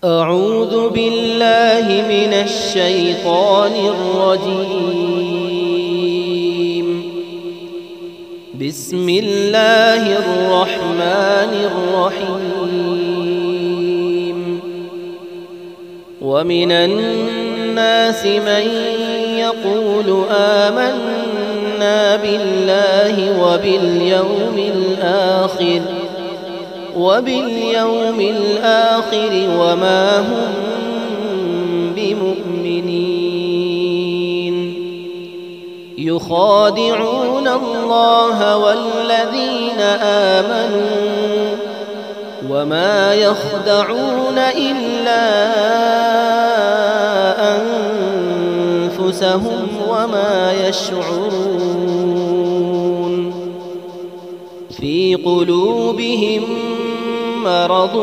أعوذ بالله من الشيطان الرجيم. بسم الله الرحمن الرحيم. ومن الناس من يقول آمنا بالله وباليوم الآخر وما هم بمؤمنين. يخادعون الله والذين آمنوا وما يخدعون إلا أنفسهم وما يشعرون. في قلوبهم مرض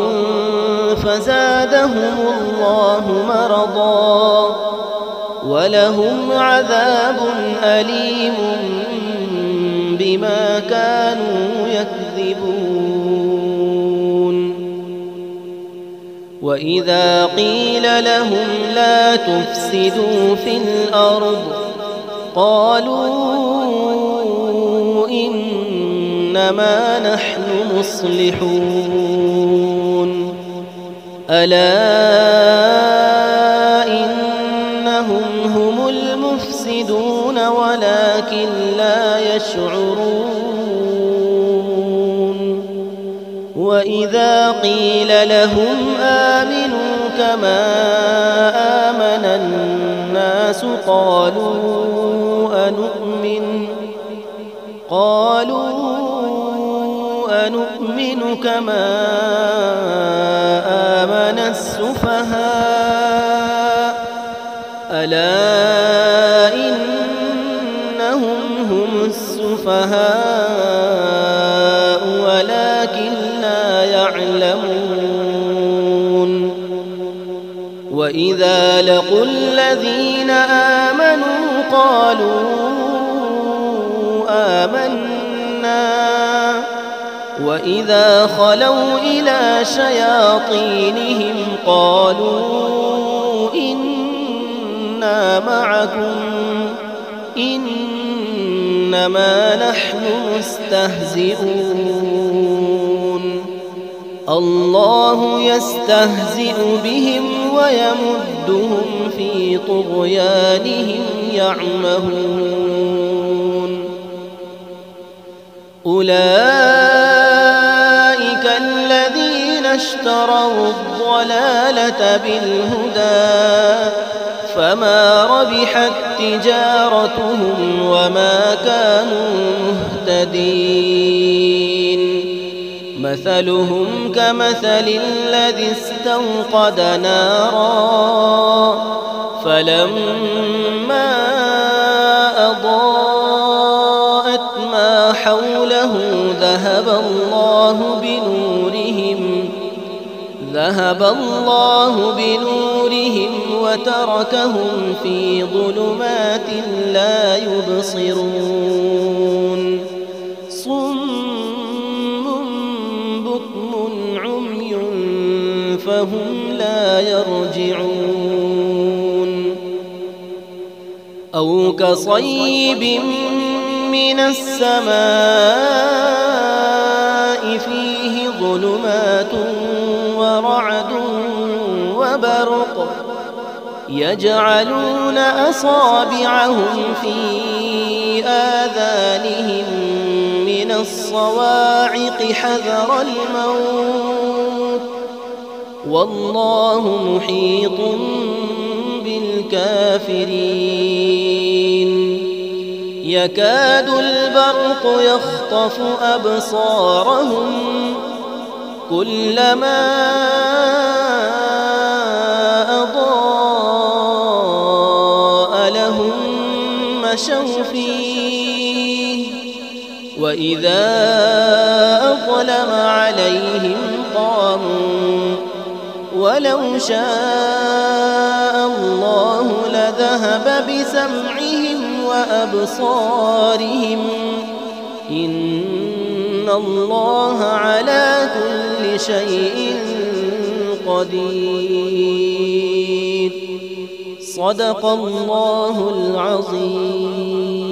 فزادهم الله مرضا ولهم عذاب أليم بما كانوا يكذبون. وإذا قيل لهم لا تفسدوا في الأرض قالوا إنما نحن مصلحون. ألا إنهم هم المفسدون ولكن لا يشعرون. وإذا قيل لهم آمنوا كما آمن الناس قالوا أنؤمن كما آمن السفهاء. ألا إنهم هم السفهاء ولكن لا يعلمون. وإذا لقوا الذين آمنوا قالوا آمنا وإذا خلوا إلى شياطينهم قالوا إنا معكم إنما نحن مستهزئون. الله يستهزئ بهم ويمدهم في طغيانهم يعمهون. أولئك الذين اشتروا الضلالة بالهدى فما ربحت تجارتهم وما كانوا مهتدين. مثلهم كمثل الذي استوقد نارا فلما أضاءت ما حوله ذهب الله بنورهم وتركهم في ظلمات لا يبصرون. صم بكم عمي فهم لا يرجعون. أو كصيب من السماء فيه ظلمات ورعد وبرق يجعلون أصابعهم في آذانهم من الصواعق حذر الموت والله محيط بالكافرين. يكاد البرق يخطف أبصارهم كلما أضاء لهم مشوا فيه وإذا أظلم عليهم قاموا ولو شاء الله لذهب بسمعهم وأبصارهم إن الله على كل شيء قدير. صدق الله العظيم.